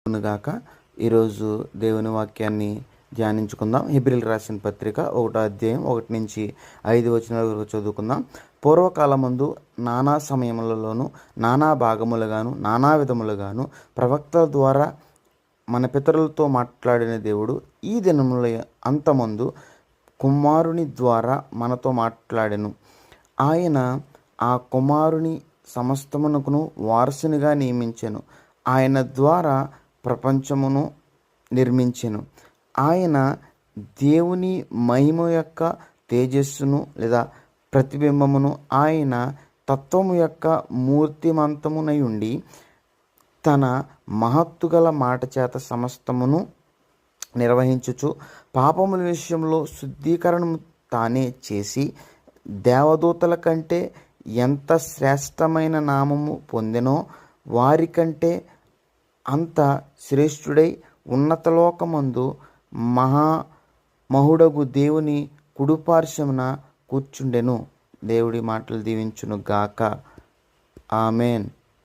గాక. ఈరోజు దేవుని వాక్యాన్ని ధ్యానించుకుందాం. హెబ్రీయులకు రాసిన పత్రిక 1వ అధ్యాయం 1 నుంచి 5 వచనాల వరకు చదువుకుందాం. పూర్వకాలమందు నానా సమయములలోను నానా భాగములుగాను నానా విధములుగాను ప్రవక్తల ద్వారా మన పితరులతో మాట్లాడిన దేవుడు ఈ దినముల అంతమందు కుమారుని ద్వారా మనతో మాట్లాడెను. ఆయన ఆ కుమారుని సమస్తమునకును వారసునిగా నియమించెను. ఆయన ద్వారా ప్రపంచమును నిర్మించెను. ఆయన దేవుని మహిమ యొక్క తేజస్సును లేదా ప్రతిబింబమును, ఆయన తత్వము యొక్క మూర్తిమంతమునై ఉండి తన మహత్తుగల మాట చేత సమస్తమును నిర్వహించుచు పాపముల విషయంలో శుద్ధీకరణము తానే చేసి దేవదూతల కంటే ఎంత శ్రేష్టమైన నామము పొందెనో వారికంటే అంత శ్రేష్ఠుడై ఉన్నతలోకమందు మహుడగు దేవుని కుడిపార్శ్వమున కూర్చుండెను. దేవుడి మాటలు దీవించును గాక. ఆమెన్.